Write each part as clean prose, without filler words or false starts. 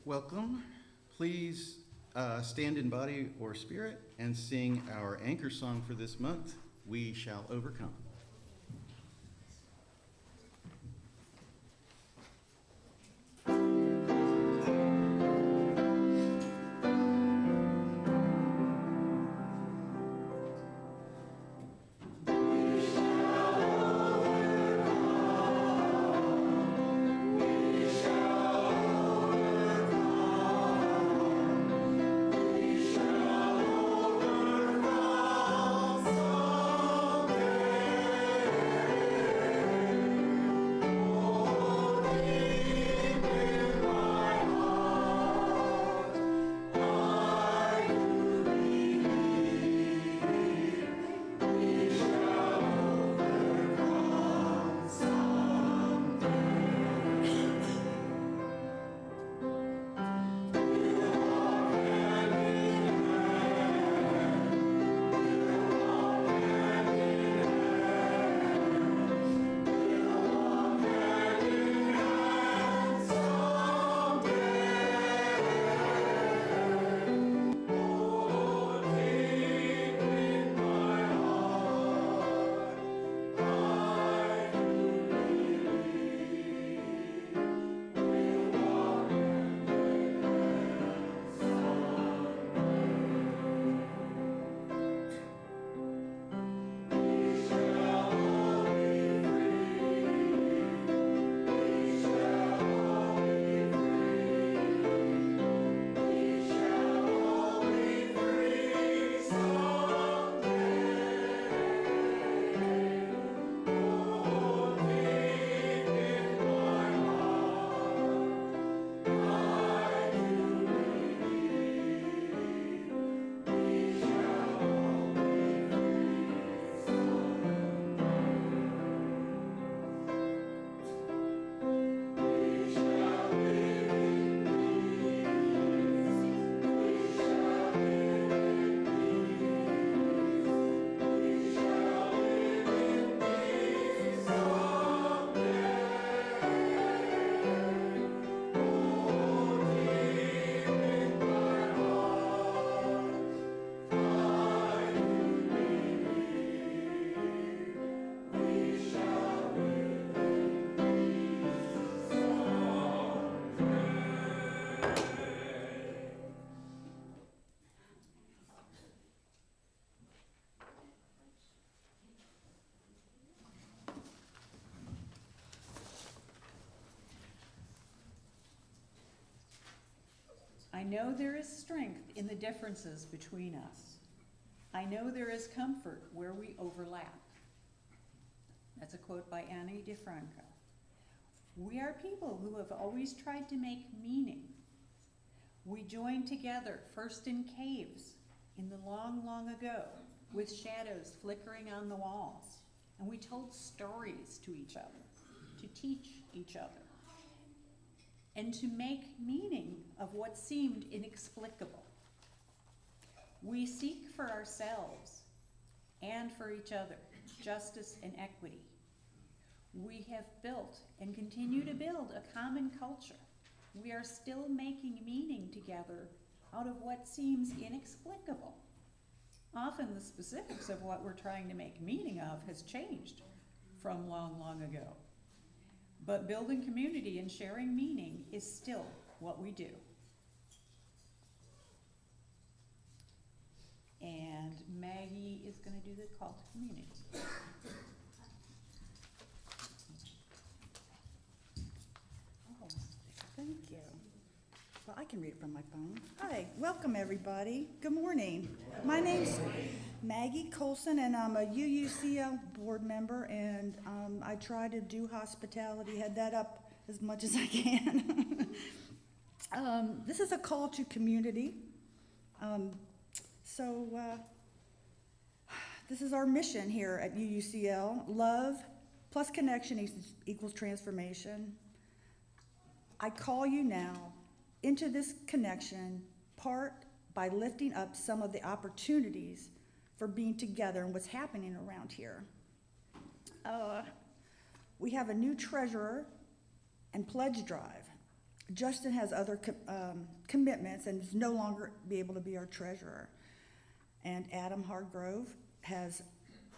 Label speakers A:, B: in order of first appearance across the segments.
A: Welcome. Please stand in body or spirit and sing our anchor song for this month, We Shall Overcome.
B: I know there is strength in the differences between us. I know there is comfort where we overlap. That's a quote by Annie DeFranco. We are people who have always tried to make meaning. We joined together, first in caves, in the long, long ago, with shadows flickering on the walls. And we told stories to each other, to teach each other, and to make meaning of what seemed inexplicable. We seek for ourselves and for each other justice and equity. We have built and continue to build a common culture. We are still making meaning together out of what seems inexplicable. Often the specifics of what we're trying to make meaning of has changed from long, long ago. But building community and sharing meaning is still what we do. And Maggie is going to do the call to community.
C: Oh, thank you. Well, I can read it from my phone. Hi, welcome everybody. Good morning. My name's Maggie Colson, and I'm a UUCL board member, and I try to do hospitality, head that up as much as I can. This is a call to community. This is our mission here at UUCL. Love plus connection equals transformation. I call you now into this connection, part by lifting up some of the opportunities for being together and what's happening around here. We have a new treasurer and pledge drive. Justin has other commitments and is no longer be able to be our treasurer. And Adam Hargrove has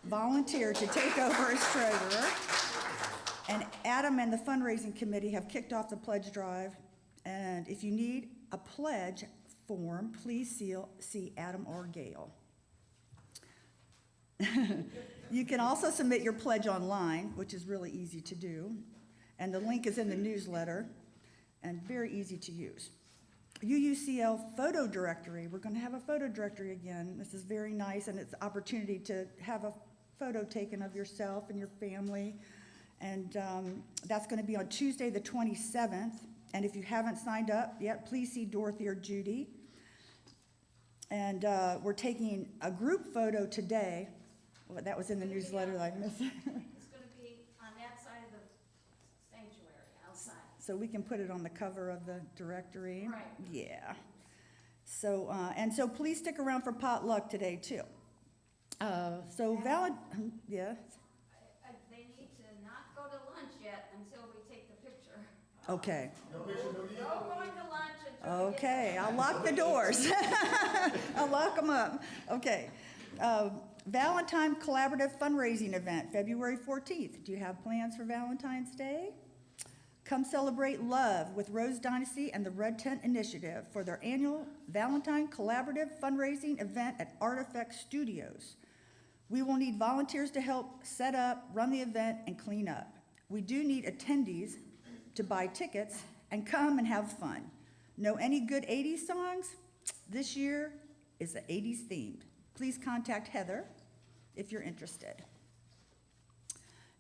C: volunteered to take over as treasurer. And Adam and the fundraising committee have kicked off the pledge drive. And if you need a pledge form, please see Adam or Gail. You can also submit your pledge online, which is really easy to do. And the link is in the newsletter and very easy to use. UUCL photo directory. We're going to have a photo directory again. This is very nice, and it's an opportunity to have a photo taken of yourself and your family. And that's going to be on Tuesday the 27th. And if you haven't signed up yet, please see Dorothy or Judy. And we're taking a group photo today. Well, that was in the newsletter that I missed.
D: It's gonna be on that side of the sanctuary, outside.
C: So we can put it on the cover of the directory.
D: Right.
C: Yeah. So, and so please stick around for potluck today too. Yeah,
D: They need to not go to lunch yet until we take the picture.
C: okay.
D: No going to lunch until we get
C: Okay, I'll lock the doors. I'll lock them up. Okay. Valentine Collaborative Fundraising Event, February 14th. Do you have plans for Valentine's Day? Come celebrate love with Rose Dynasty and the Red Tent Initiative for their annual Valentine Collaborative Fundraising Event at Artifact Studios. We will need volunteers to help set up, run the event, and clean up. We do need attendees to buy tickets and come and have fun. Know any good 80s songs? This year is the 80s themed. Please contact Heather if you're interested.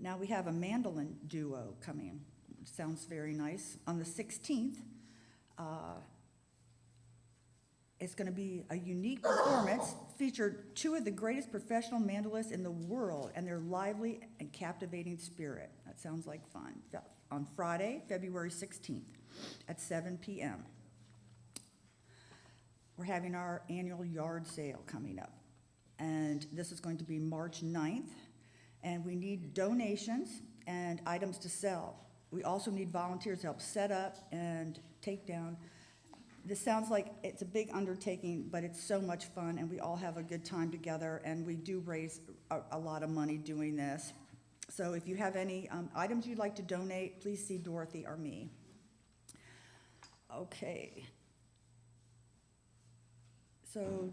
C: Now we have a mandolin duo coming. Sounds very nice. On the 16th, it's going to be a unique performance, featured two of the greatest professional mandolists in the world and their lively and captivating spirit. That sounds like fun. On Friday, February 16th at 7 p.m. We're having our annual yard sale coming up. And this is going to be March 9th. And we need donations and items to sell. We also need volunteers to help set up and take down. This sounds like it's a big undertaking, but it's so much fun, and we all have a good time together, and we do raise a lot of money doing this. So if you have any items you'd like to donate, please see Dorothy or me. Okay. So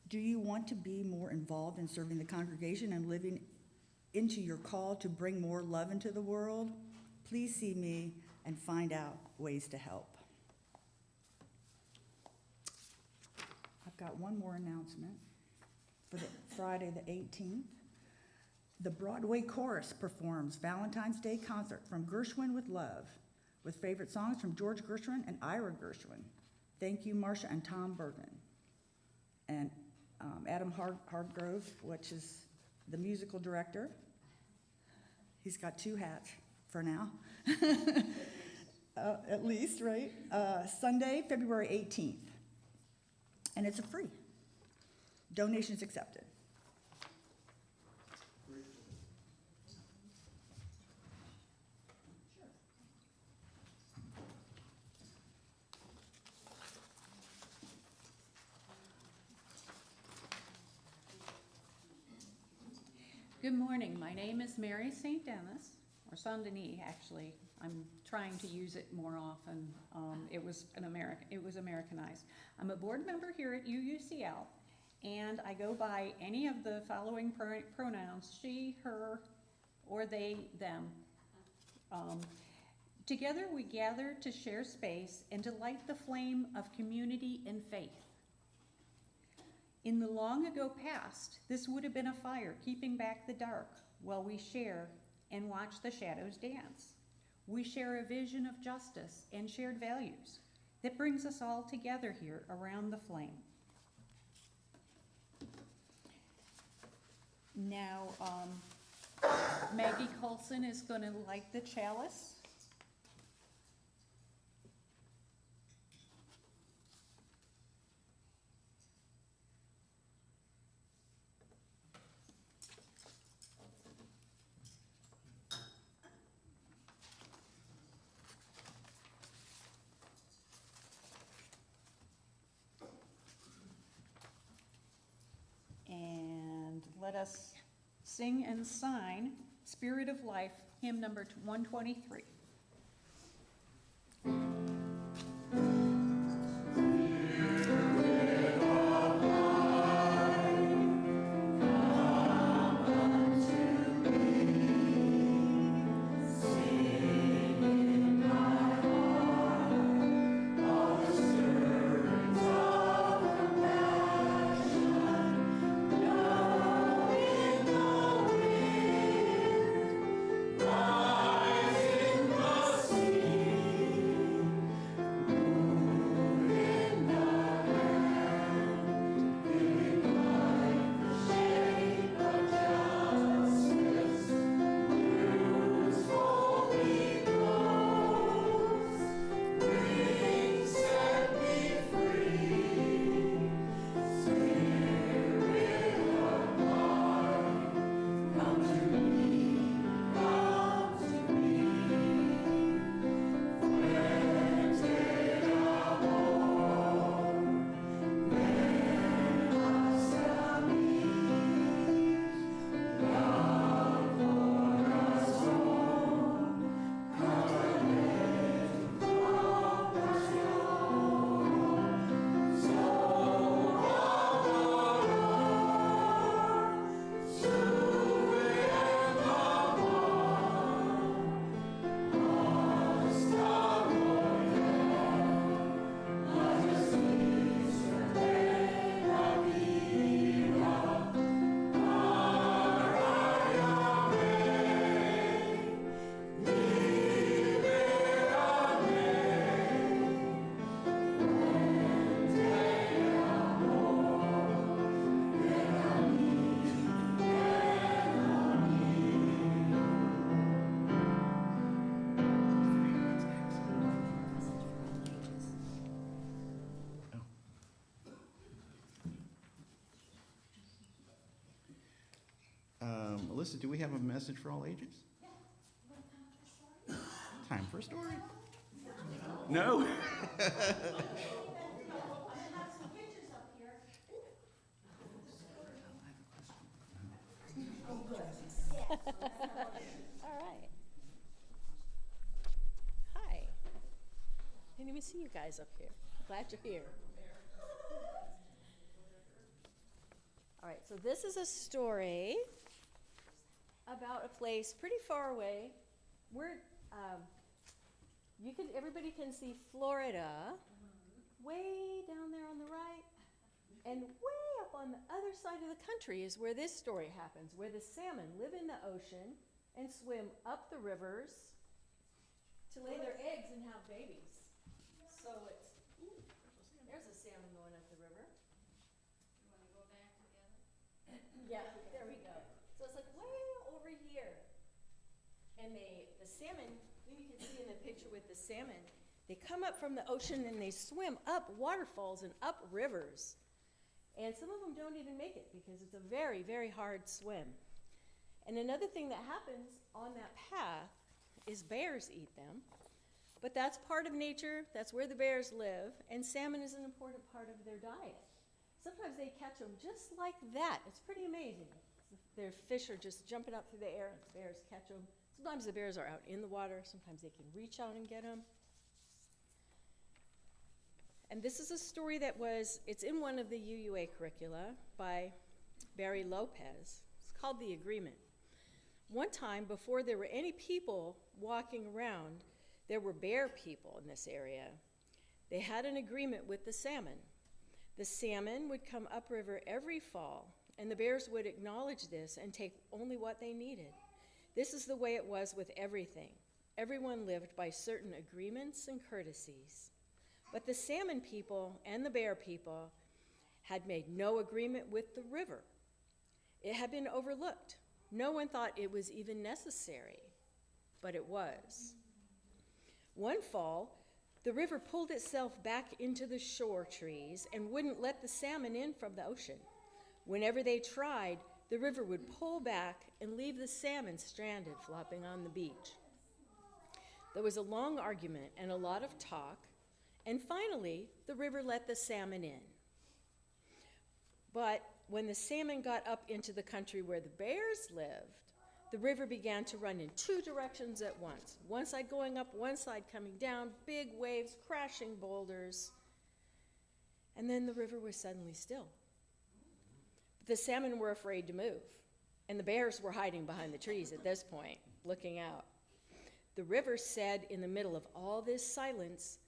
C: do you want to be more involved in serving the congregation and living into your call to bring more love into the world? Please see me and find out ways to help. I've got one more announcement for Friday the 18th. The Broadway Chorus performs Valentine's Day concert from Gershwin with Love, with favorite songs from George Gershwin and Ira Gershwin. Thank you, Marcia and Tom Bergman. And Adam Hargrove, which is the musical director. He's got two hats for now, at least, right? Sunday, February 18th. And it's a free. Donations accepted.
B: Good morning. My name is Mary St. Denis, or Saint Denis, actually. I'm trying to use it more often. It was Americanized. I'm a board member here at UUCL, and I go by any of the following pronouns: she, her, or they, them. Together we gather to share space and to light the flame of community and faith. In the long ago past, this would have been a fire keeping back the dark while we share and watch the shadows dance. We share a vision of justice and shared values that brings us all together here around the flame. Now, Maggie Coulson is going to light the chalice. us sing and sign Spirit of Life, hymn number 123.
A: Melissa, do we have a message for all ages? Time for a story? No?
E: All right. Hi. Didn't even see you guys up here. Glad you're here. All right, so this is a story about a place pretty far away. Everybody can see Florida, way down there on the right, and way up on the other side of the country is where this story happens, where the salmon live in the ocean and swim up the rivers to lay their eggs and have babies. So there's a salmon going up the river.
D: You wanna go back together?
E: Yeah, there we go. So it's like way over here. And the salmon, you can see in the picture with the salmon, they come up from the ocean and they swim up waterfalls and up rivers. And some of them don't even make it because it's a very, very hard swim. And another thing that happens on that path is bears eat them. But that's part of nature, that's where the bears live, and salmon is an important part of their diet. Sometimes they catch them just like that. It's pretty amazing. Their fish are just jumping up through the air and the bears catch them. Sometimes the bears are out in the water, sometimes they can reach out and get them. And this is a story it's in one of the UUA curricula by Barry Lopez. It's called The Agreement. One time, before there were any people walking around, there were bear people in this area. They had an agreement with the salmon. The salmon would come upriver every fall, and the bears would acknowledge this and take only what they needed. This is the way it was with everything. Everyone lived by certain agreements and courtesies. But the salmon people and the bear people had made no agreement with the river. It had been overlooked. No one thought it was even necessary, but it was. One fall, the river pulled itself back into the shore trees and wouldn't let the salmon in from the ocean. Whenever they tried, the river would pull back and leave the salmon stranded, flopping on the beach. There was a long argument and a lot of talk, and finally, the river let the salmon in. But when the salmon got up into the country where the bears lived, the river began to run in two directions at once. One side going up, one side coming down, big waves, crashing boulders. And then the river was suddenly still. The salmon were afraid to move, and the bears were hiding behind the trees at this point, looking out. The river said in the middle of all this silence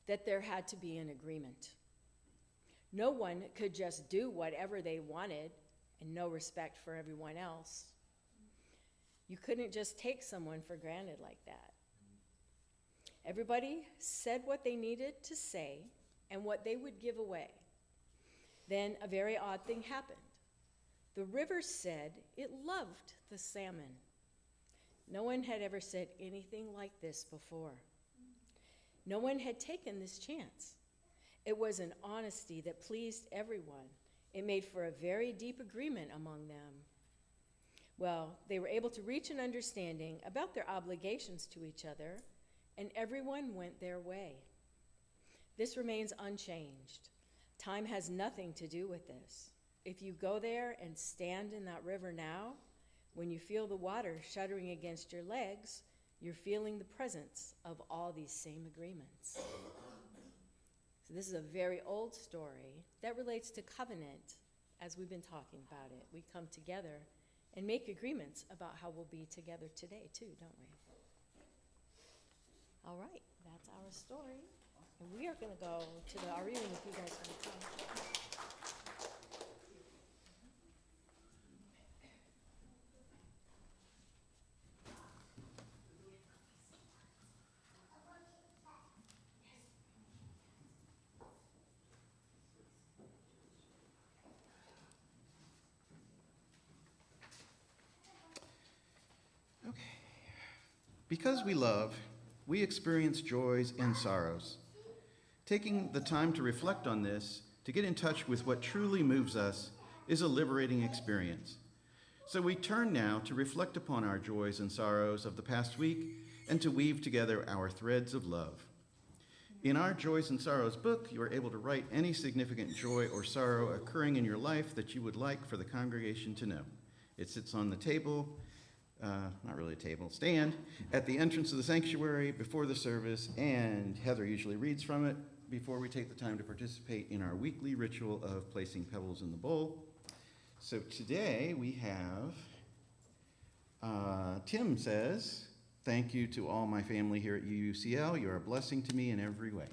E: that there had to be an agreement. No one could just do whatever they wanted and no respect for everyone else. You couldn't just take someone for granted like that. Everybody said what they needed to say and what they would give away. Then a very odd thing happened. The river said it loved the salmon. No one had ever said anything like this before. No one had taken this chance. It was an honesty that pleased everyone. It made for a very deep agreement among them. Well, they were able to reach an understanding about their obligations to each other, and everyone went their way. This remains unchanged. Time has nothing to do with this. If you go there and stand in that river now, when you feel the water shuddering against your legs, you're feeling the presence of all these same agreements. So this is a very old story that relates to covenant, as we've been talking about it. We come together and make agreements about how we'll be together today too, don't we? All right, that's our story. And we are going to go to our reading if you guys want to come.
A: Because we love, we experience joys and sorrows. Taking the time to reflect on this, to get in touch with what truly moves us, is a liberating experience. So we turn now to reflect upon our joys and sorrows of the past week and to weave together our threads of love. In our Joys and Sorrows book, you are able to write any significant joy or sorrow occurring in your life that you would like for the congregation to know. It sits on the table, not really a table, stand, at the entrance of the sanctuary before the service, and Heather usually reads from it before we take the time to participate in our weekly ritual of placing pebbles in the bowl. So today we have, Tim says, "Thank you to all my family here at UUCL. You are a blessing to me in every way."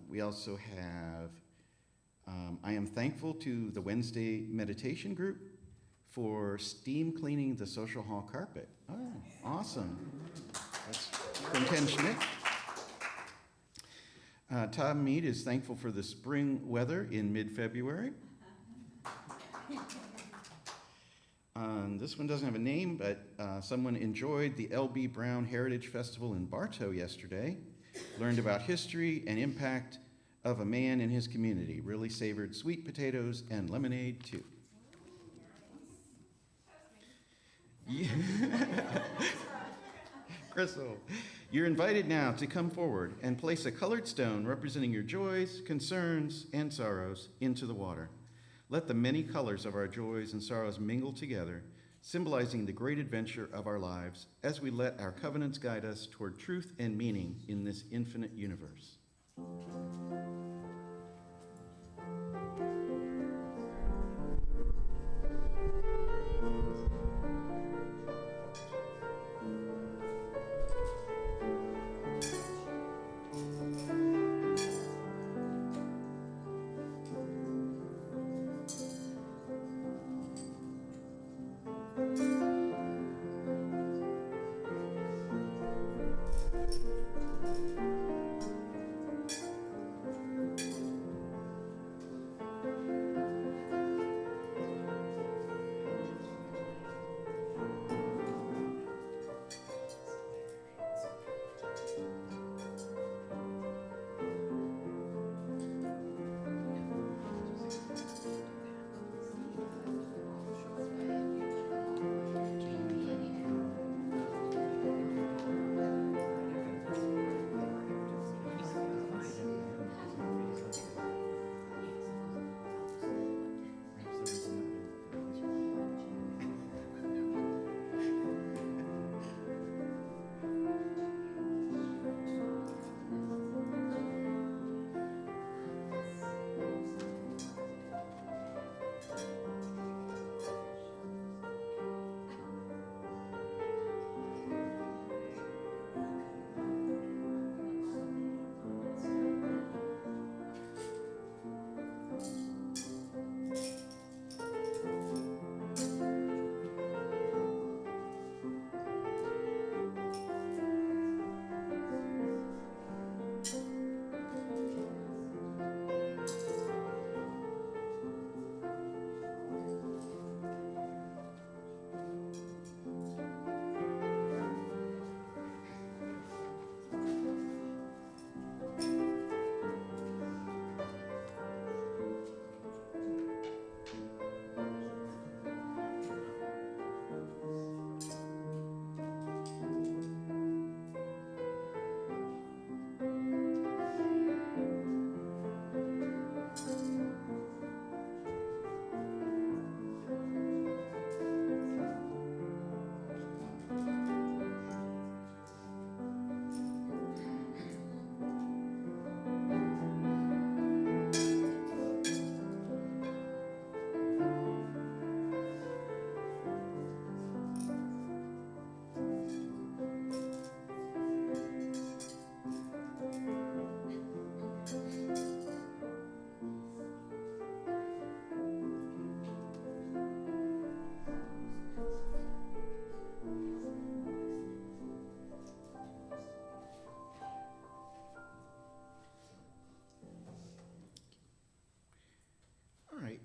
A: We also have, "I am thankful to the Wednesday meditation group for steam cleaning the social hall carpet." Oh, awesome. That's from Ken Schmidt. Tom Mead is thankful for the spring weather in mid-February. This one doesn't have a name, but someone enjoyed the L.B. Brown Heritage Festival in Bartow yesterday, learned about history and impact of a man in his community, really savored sweet potatoes and lemonade too. Yeah. Crystal, you're invited now to come forward and place a colored stone representing your joys, concerns, and sorrows into the water. Let the many colors of our joys and sorrows mingle together, symbolizing the great adventure of our lives as we let our covenants guide us toward truth and meaning in this infinite universe.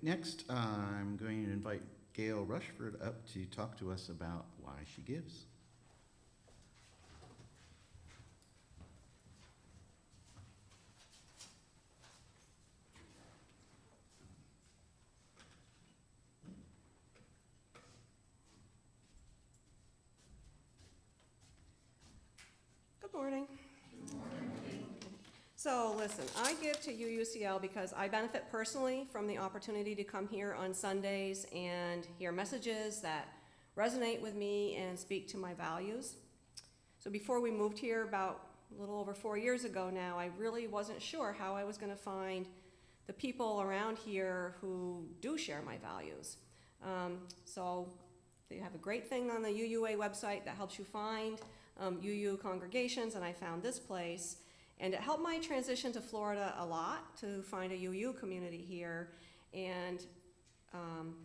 A: next I'm going to invite Gail Rushford up to talk to us about why she gives.
F: Good morning. So listen, I give to UUCL because I benefit personally from the opportunity to come here on Sundays and hear messages that resonate with me and speak to my values. So before we moved here about a little over 4 years ago now, I really wasn't sure how I was going to find the people around here who do share my values. So they have a great thing on the UUA website that helps you find UU congregations, and I found this place. And it helped my transition to Florida a lot to find a UU community here. And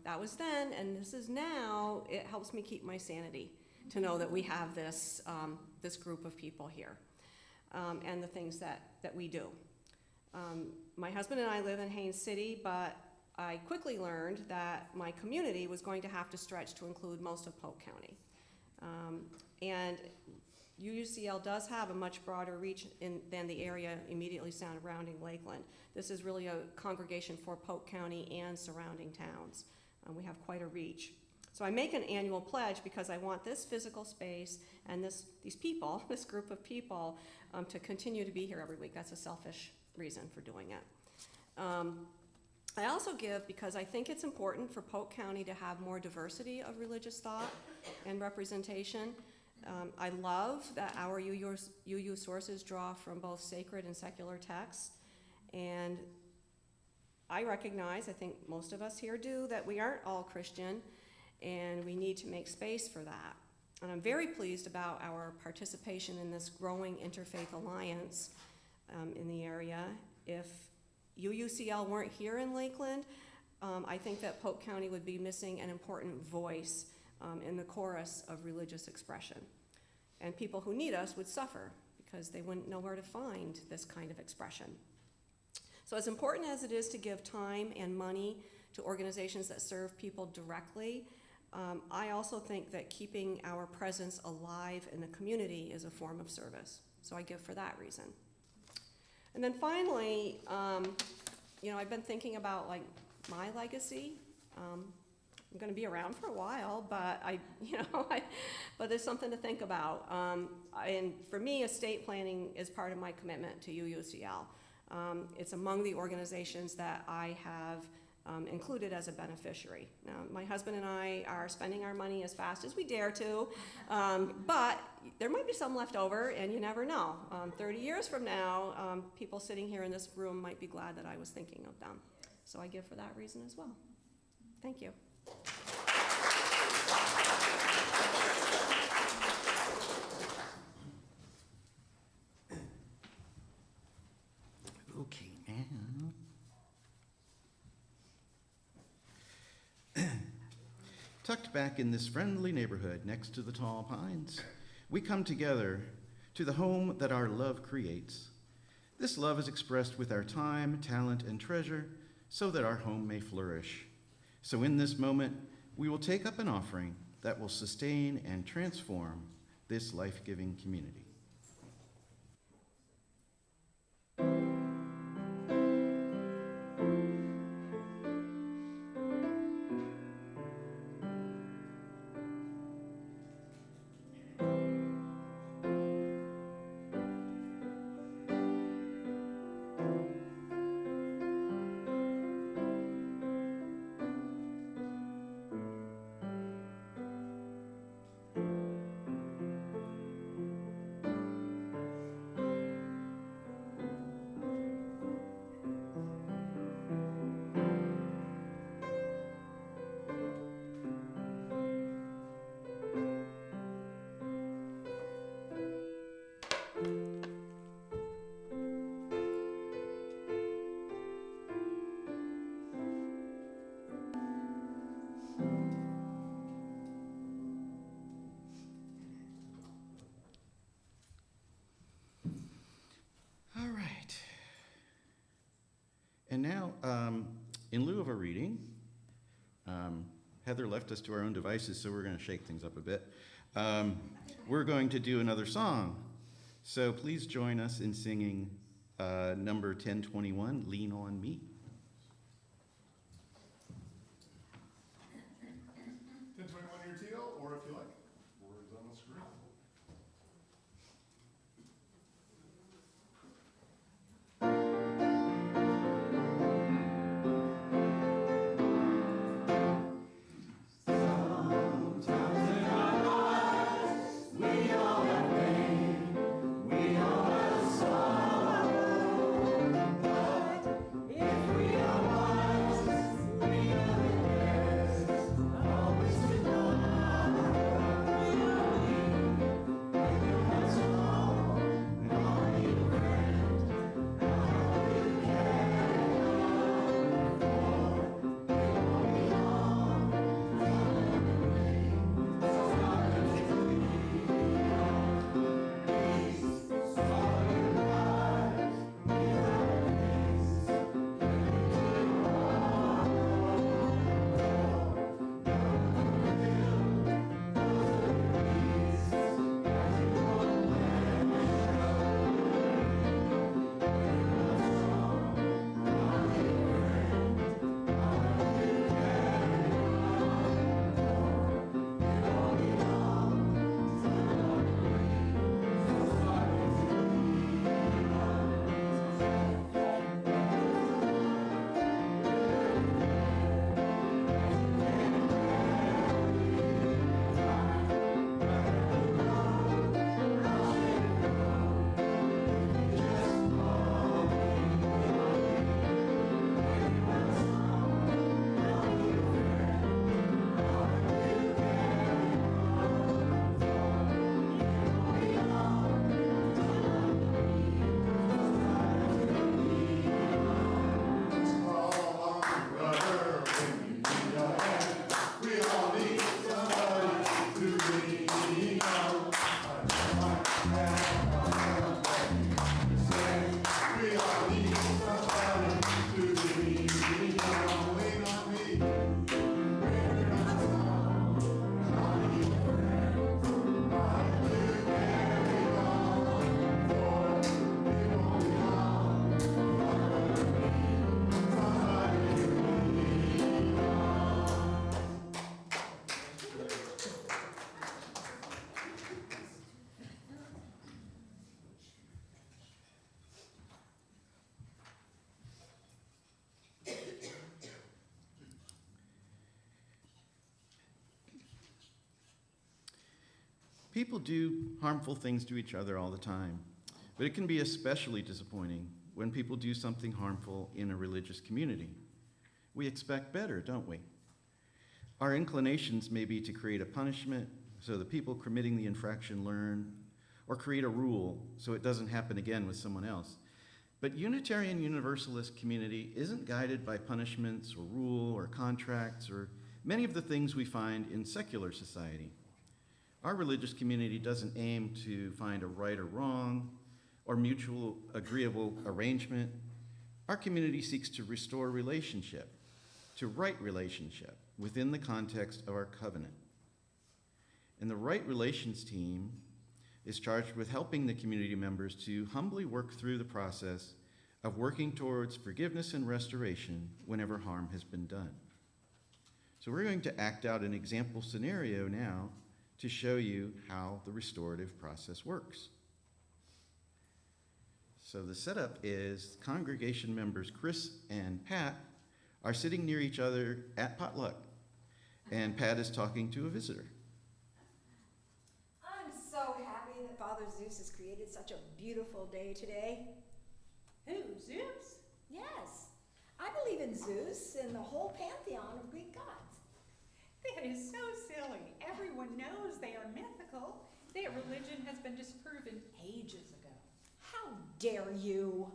F: that was then, and this is now. It helps me keep my sanity to know that we have this, this group of people here and the things that we do. My husband and I live in Haines City, but I quickly learned that my community was going to have to stretch to include most of Polk County. And UUCL does have a much broader reach than the area immediately surrounding Lakeland. This is really a congregation for Polk County and surrounding towns. We have quite a reach. So I make an annual pledge because I want this physical space and these people, this group of people, to continue to be here every week. That's a selfish reason for doing it. I also give because I think it's important for Polk County to have more diversity of religious thought and representation. I love that our UU sources draw from both sacred and secular texts, and I recognize, I think most of us here do, that we aren't all Christian, and we need to make space for that. And I'm very pleased about our participation in this growing interfaith alliance in the area. If UUCL weren't here in Lakeland, I think that Polk County would be missing an important voice in the chorus of religious expression. And people who need us would suffer because they wouldn't know where to find this kind of expression. So as important as it is to give time and money to organizations that serve people directly, I also think that keeping our presence alive in the community is a form of service. So I give for that reason. And then finally, I've been thinking about like my legacy. I'm going to be around for a while, but but there's something to think about. And for me, estate planning is part of my commitment to UUCL. It's among the organizations that I have included as a beneficiary. Now, my husband and I are spending our money as fast as we dare to, but there might be some left over, and you never know. 30 years from now, people sitting here in this room might be glad that I was thinking of them. So I give for that reason as well. Thank you.
A: Okay, now. Tucked back in this friendly neighborhood next to the tall pines, we come together to the home that our love creates. This love is expressed with our time, talent, and treasure so that our home may flourish. So in this moment, we will take up an offering that will sustain and transform this life-giving community. And now, in lieu of a reading, Heather left us to our own devices, so we're going to shake things up a bit. We're going to do another song. So please join us in singing number 1021, Lean on Me.
G: 1021 your teal, or if you like, words on the screen.
A: People do harmful things to each other all the time, but it can be especially disappointing when people do something harmful in a religious community. We expect better, don't we? Our inclinations may be to create a punishment so the people committing the infraction learn, or create a rule so it doesn't happen again with someone else. But Unitarian Universalist community isn't guided by punishments or rule or contracts or many of the things we find in secular society. Our religious community doesn't aim to find a right or wrong or mutual agreeable arrangement. Our community seeks to restore relationship, to right relationship within the context of our covenant. And the Right Relations team is charged with helping the community members to humbly work through the process of working towards forgiveness and restoration whenever harm has been done. So we're going to act out an example scenario now to show you how the restorative process works. So the setup is congregation members Chris and Pat are sitting near each other at potluck, and Pat is talking to a visitor.
H: I'm so happy that Father Zeus has created such a beautiful day today.
B: Who, Zeus?
H: Yes, I believe in Zeus and the whole pantheon of Greek gods.
B: That is so silly. Everyone knows they are mythical. Their religion has been disproven ages ago.
H: How dare you?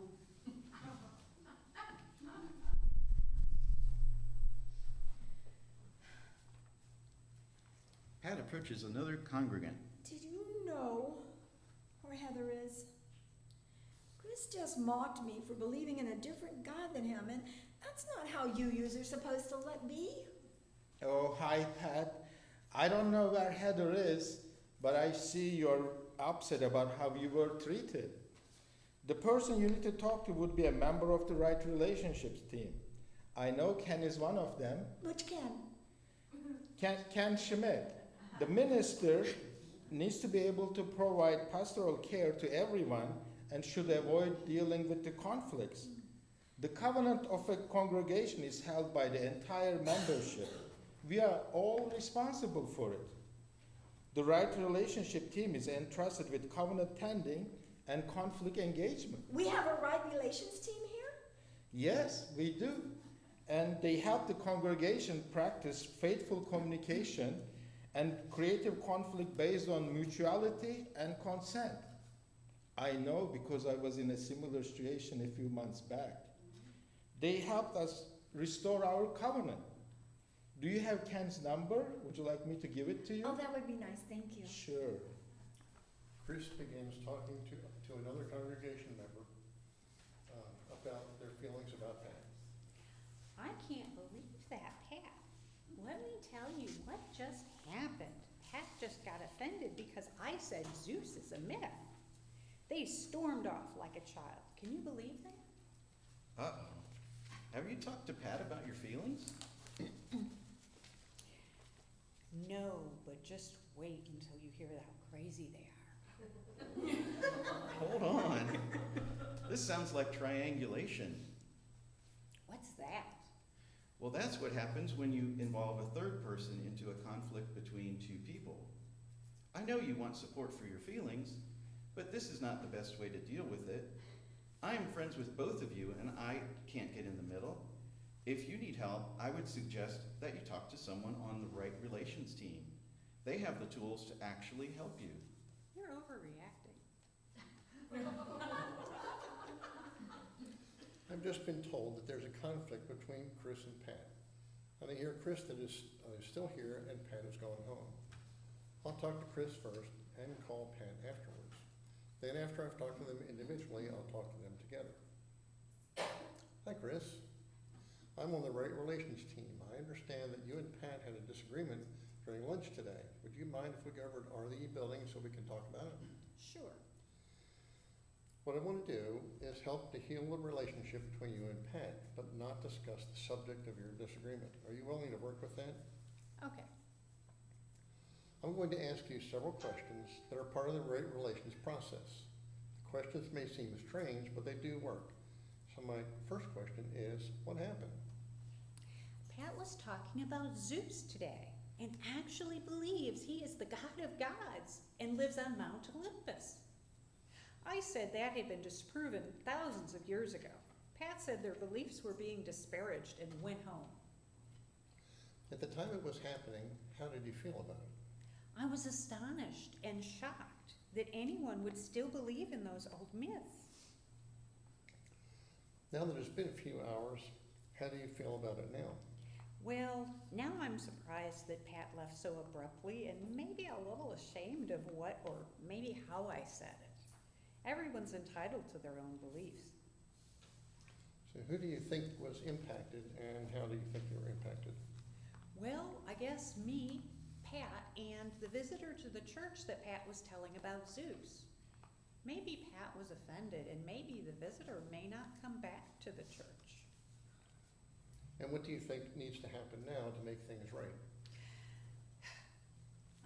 A: Pat approaches another congregant.
H: Did you know where Heather is? Chris Chris just mocked me for believing in a different God than him, and that's not how UUs are supposed to let be.
I: Oh, hi, Pat. I don't know where Heather is, but I see you're upset about how you were treated. The person you need to talk to would be a member of the Right Relationships team. I know Ken is one of them.
H: Which Ken?
I: Ken Schmidt. The minister needs to be able to provide pastoral care to everyone and should avoid dealing with the conflicts. The covenant of a congregation is held by the entire membership. We are all responsible for it. The Right Relationship team is entrusted with covenant tending and conflict engagement.
H: We have a right relations team here?
I: Yes, we do. And they help the congregation practice faithful communication and creative conflict based on mutuality and consent. I know because I was in a similar situation a few months back. They helped us restore our covenant. Do you have Ken's number? Would you like me to give it to you?
H: Oh, that would be nice, thank you.
I: Sure.
G: Chris begins talking to another congregation member about their feelings about that.
B: I can't believe that, Pat. Let me tell you what just happened. Pat just got offended because I said Zeus is a myth. They stormed off like a child. Can you believe that?
A: Uh-oh. Have you talked to Pat about your feelings?
B: No, but just wait until you hear how crazy they are.
A: Hold on. This sounds like triangulation.
B: What's that?
A: Well, that's what happens when you involve a third person into a conflict between two people. I know you want support for your feelings, but this is not the best way to deal with it. I am friends with both of you, and I can't get in the middle. If you need help, I would suggest that you talk to someone on the Right Relations team. They have the tools to actually help you.
B: You're overreacting.
G: I've just been told that there's a conflict between Chris and Pat. And I hear Chris that is still here and Pat is going home. I'll talk to Chris first and call Pat afterwards. Then after I've talked to them individually, I'll talk to them together. Hi, Chris. I'm on the Right Relations team. I understand that you and Pat had a disagreement during lunch today. Would you mind if we go over to RE building so we can talk about it?
B: Sure.
G: What I want to do is help to heal the relationship between you and Pat, but not discuss the subject of your disagreement. Are you willing to work with that?
B: Okay.
G: I'm going to ask you several questions that are part of the Right Relations process. The questions may seem strange, but they do work. So my first question is, what happened?
B: Pat was talking about Zeus today and actually believes he is the god of gods and lives on Mount Olympus. I said that had been disproven thousands of years ago. Pat said their beliefs were being disparaged and went home.
G: At the time it was happening, how did you feel about it?
B: I was astonished and shocked that anyone would still believe in those old myths.
G: Now that it's been a few hours, how do you feel about it now?
B: Well, now I'm surprised that Pat left so abruptly and maybe a little ashamed of what or maybe how I said it. Everyone's entitled to their own beliefs.
G: So who do you think was impacted and how do you think they were impacted?
B: Well, I guess me, Pat, and the visitor to the church that Pat was telling about Zeus. Maybe Pat was offended and maybe the visitor may not come back to the church.
G: And what do you think needs to happen now to make things right?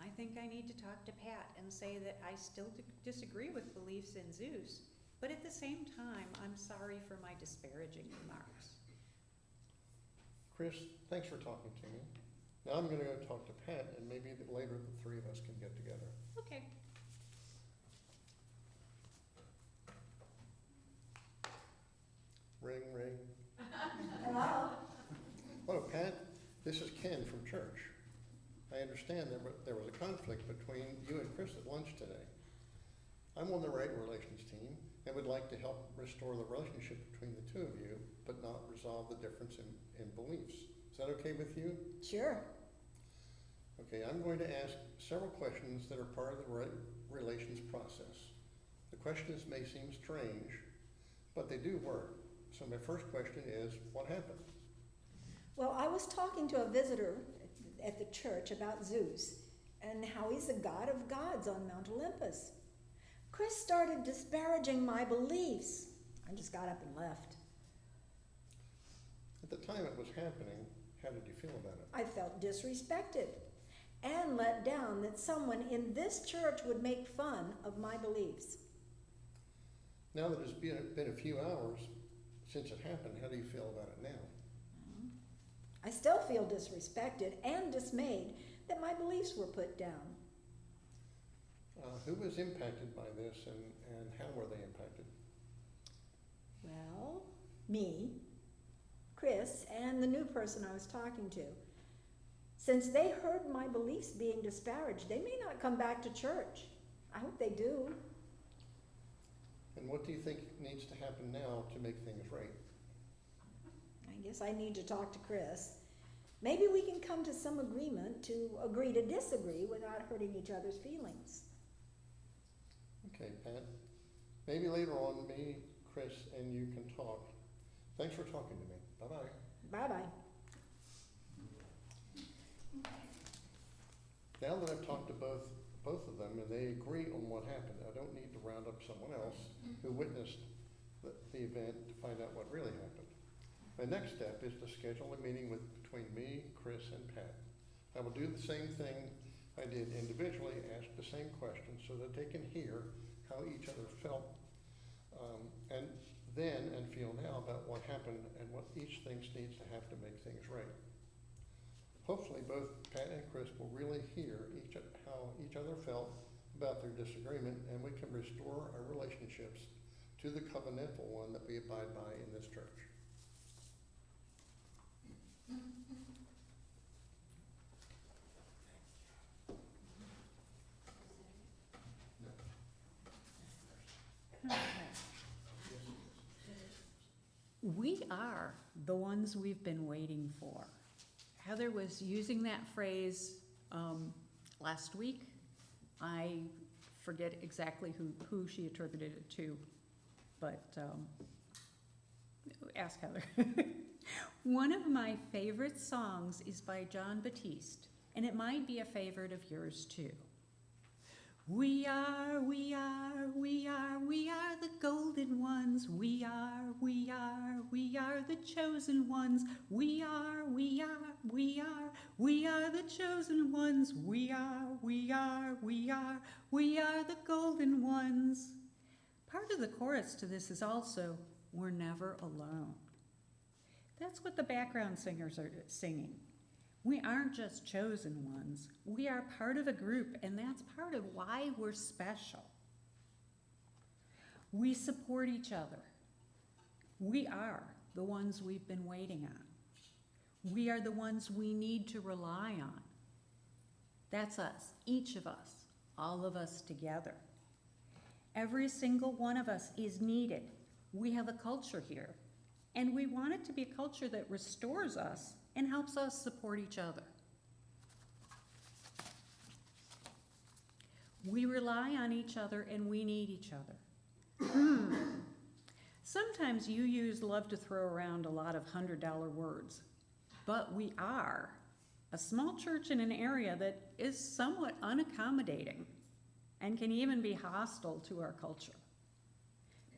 B: I think I need to talk to Pat and say that I still disagree with beliefs in Zeus, but at the same time, I'm sorry for my disparaging remarks.
G: Chris, thanks for talking to me. Now I'm going to go talk to Pat, and maybe later the three of us can get together.
B: Okay.
G: Ring, ring.
H: Hello?
G: Hello, Pat. This is Ken from church. I understand there was a conflict between you and Chris at lunch today. I'm on the Right Relations team and would like to help restore the relationship between the two of you, but not resolve the difference in beliefs. Is that okay with you?
H: Sure.
G: Okay, I'm going to ask several questions that are part of the Right Relations process. The questions may seem strange, but they do work. So my first question is, what happened?
H: Well, I was talking to a visitor at the church about Zeus and how he's the god of gods on Mount Olympus. Chris started disparaging my beliefs. I just got up and left.
G: At the time it was happening, how did you feel about it?
H: I felt disrespected and let down that someone in this church would make fun of my beliefs.
G: Now that it's been a few hours since it happened, how do you feel about it now?
H: I still feel disrespected and dismayed that my beliefs were put down.
G: Who was impacted by this and how were they impacted?
H: Well, me, Chris, and the new person I was talking to. Since they heard my beliefs being disparaged, they may not come back to church. I hope they do.
G: And what do you think needs to happen now to make things right?
H: I guess I need to talk to Chris. Maybe we can come to some agreement to agree to disagree without hurting each other's feelings.
G: Okay, Pat. Maybe later on, me, Chris, and you can talk. Thanks for talking to me. Bye-bye.
H: Bye-bye.
G: Now that I've talked to both of them and they agree on what happened, I don't need to round up someone else who witnessed the event to find out what really happened. My next step is to schedule a meeting between me, Chris, and Pat. I will do the same thing I did individually, ask the same questions so that they can hear how each other felt and feel now about what happened and what each thing needs to have to make things right. Hopefully both Pat and Chris will really hear how each other felt about their disagreement, and we can restore our relationships to the covenantal one that we abide by in this church.
B: We are the ones we've been waiting for. Heather was using that phrase last week. I forget exactly who she attributed it to, but ask Heather. One of my favorite songs is by John Batiste, and it might be a favorite of yours too. We are the golden ones. We are the chosen ones. We are the chosen ones. We are the golden ones. Part of the chorus to this is also, we're never alone. That's what the background singers are singing. We aren't just chosen ones. We are part of a group, and that's part of why we're special. We support each other. We are the ones we've been waiting on. We are the ones we need to rely on. That's us, each of us, all of us together. Every single one of us is needed. We have a culture here, and we want it to be a culture that restores us and helps us support each other. We rely on each other and we need each other. Sometimes UUs love to throw around a lot of $100 words, but we are a small church in an area that is somewhat unaccommodating and can even be hostile to our culture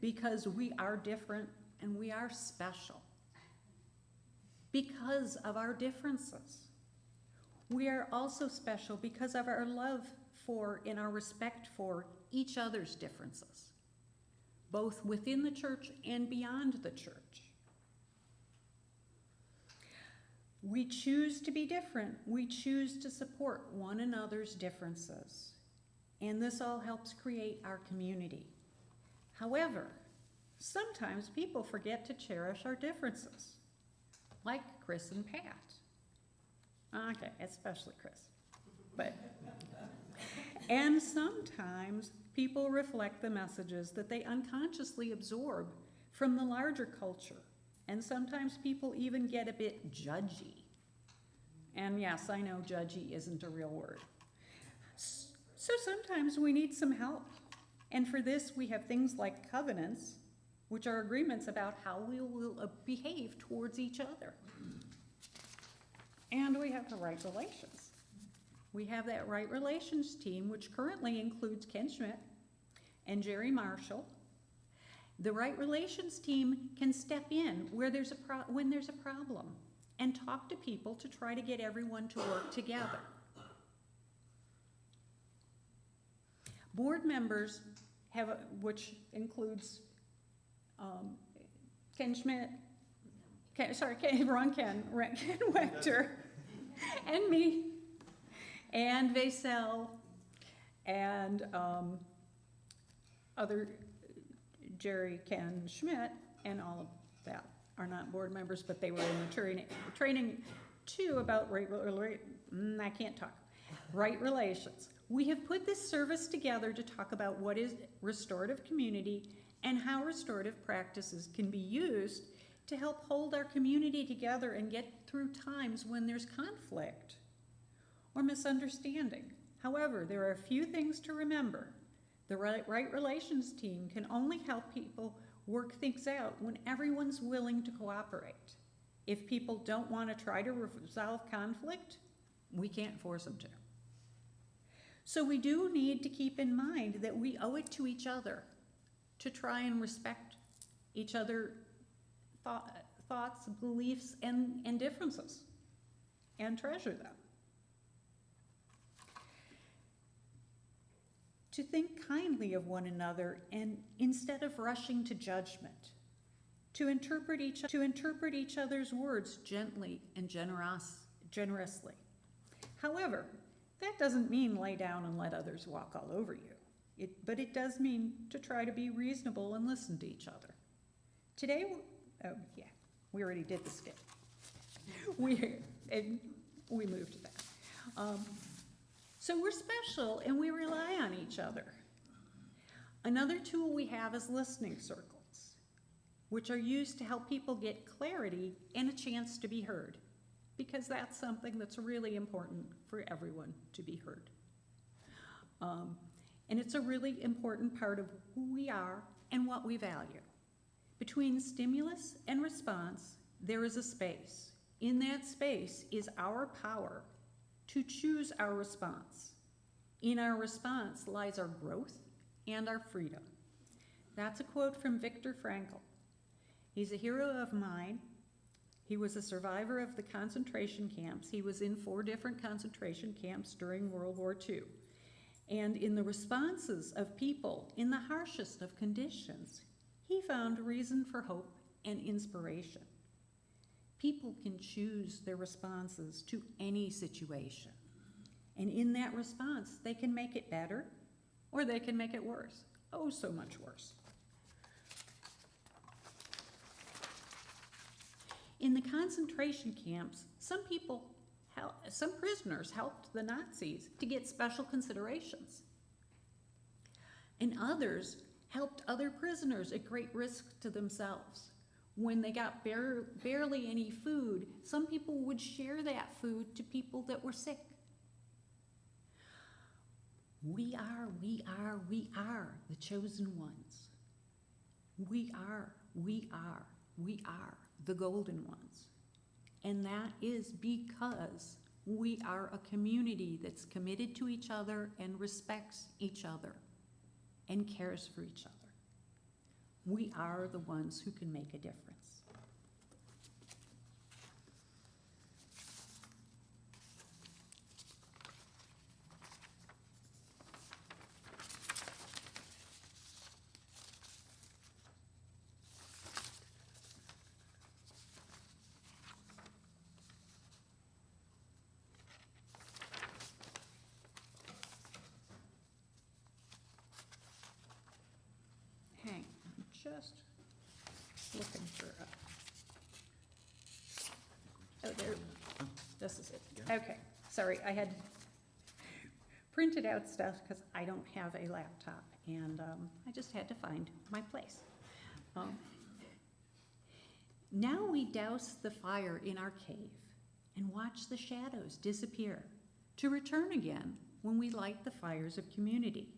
B: because we are different and we are special. Because of our differences. We are also special because of our love for and our respect for each other's differences, both within the church and beyond the church. We choose to be different. We choose to support one another's differences. And this all helps create our community. However, sometimes people forget to cherish our differences. Like Chris and Pat. Okay, especially Chris. And sometimes people reflect the messages that they unconsciously absorb from the larger culture. And sometimes people even get a bit judgy. And yes, I know judgy isn't a real word. So sometimes we need some help. And for this, we have things like covenants which are agreements about how we will behave towards each other. And we have the right relations. We have that right relations team, which currently includes Ken Schmidt and Jerry Marshall. The right relations team can step in where when there's a problem and talk to people to try to get everyone to work together. Board members have, which includes Ken Schmidt, Ken Wechter, and me, and Vaisel, and other Jerry, Ken Schmidt, and all of that are not board members, but they were in the training too about right relations. We have put this service together to talk about what is restorative community and how restorative practices can be used to help hold our community together and get through times when there's conflict or misunderstanding. However, there are a few things to remember. The right relations team can only help people work things out when everyone's willing to cooperate. If people don't want to try to resolve conflict, we can't force them to. So we do need to keep in mind that we owe it to each other to try and respect each other's thoughts, beliefs, and differences, and treasure them. To think kindly of one another and instead of rushing to judgment, to interpret each other's words gently and generously. However, that doesn't mean lay down and let others walk all over you. But it does mean to try to be reasonable and listen to each other. Today, we already did the skit. We moved to that. So we're special and we rely on each other. Another tool we have is listening circles, which are used to help people get clarity and a chance to be heard, because that's something that's really important for everyone to be heard. And it's a really important part of who we are and what we value. Between stimulus and response, there is a space. In that space is our power to choose our response. In our response lies our growth and our freedom. That's a quote from Viktor Frankl. He's a hero of mine. He was a survivor of the concentration camps. He was in 4 different concentration camps during World War II. And in the responses of people in the harshest of conditions, he found reason for hope and inspiration. People can choose their responses to any situation. And in that response, they can make it better or they can make it worse. Oh, so much worse. In the concentration camps, some prisoners helped the Nazis to get special considerations. And others helped other prisoners at great risk to themselves. When they got barely any food, some people would share that food to people that were sick. We are the chosen ones. We are the golden ones. And that is because we are a community that's committed to each other and respects each other and cares for each other. We are the ones who can make a difference. Just looking for oh, there. This is it. Okay, sorry, I had printed out stuff because I don't have a laptop, and I just had to find my place. Now we douse the fire in our cave and watch the shadows disappear to return again when we light the fires of community.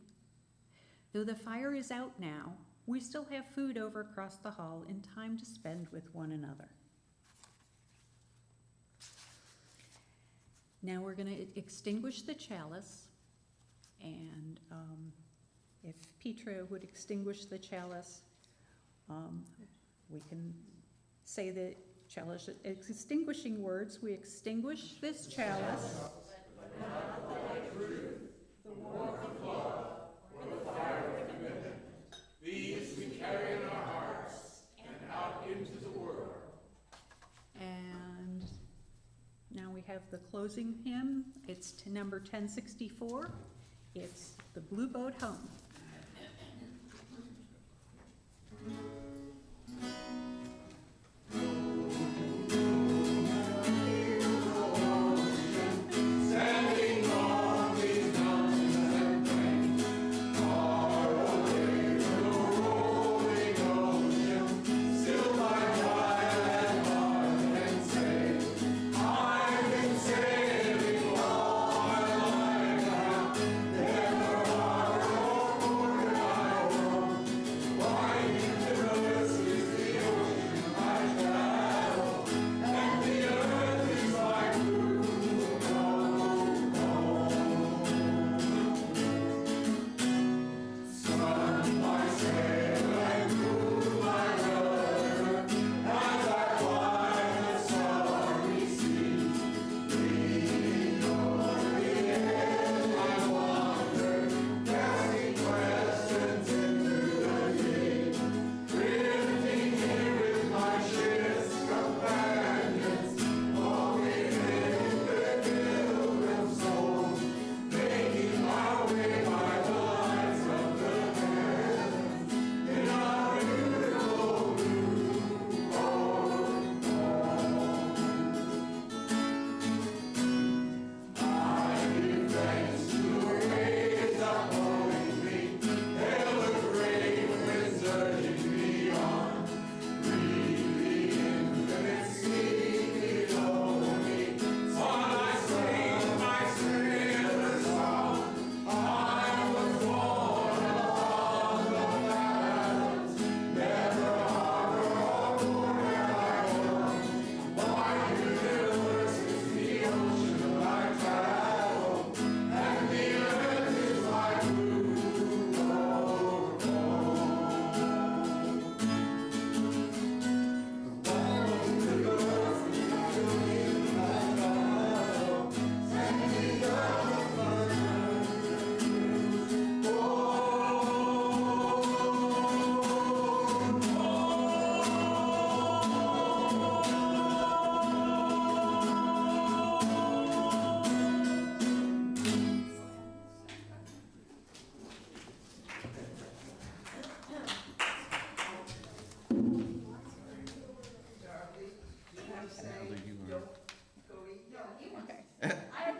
B: Though the fire is out now, we still have food over across the hall and time to spend with one another. Now we're going to extinguish the chalice, and if Petra would extinguish the chalice, we can say the chalice extinguishing words. We extinguish this chalice.
J: These we carry in our hearts and out into the world.
B: And now we have the closing hymn. It's to number 1064. It's The Blue Boat Home.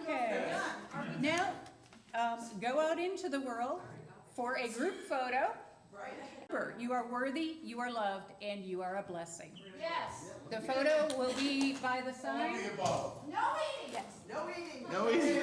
B: Okay. Now, go out into the world for a group photo. Remember, you are worthy, you are loved, and you are a blessing.
D: Yes.
B: The photo will be by the sign.
D: No eating.
A: No eating.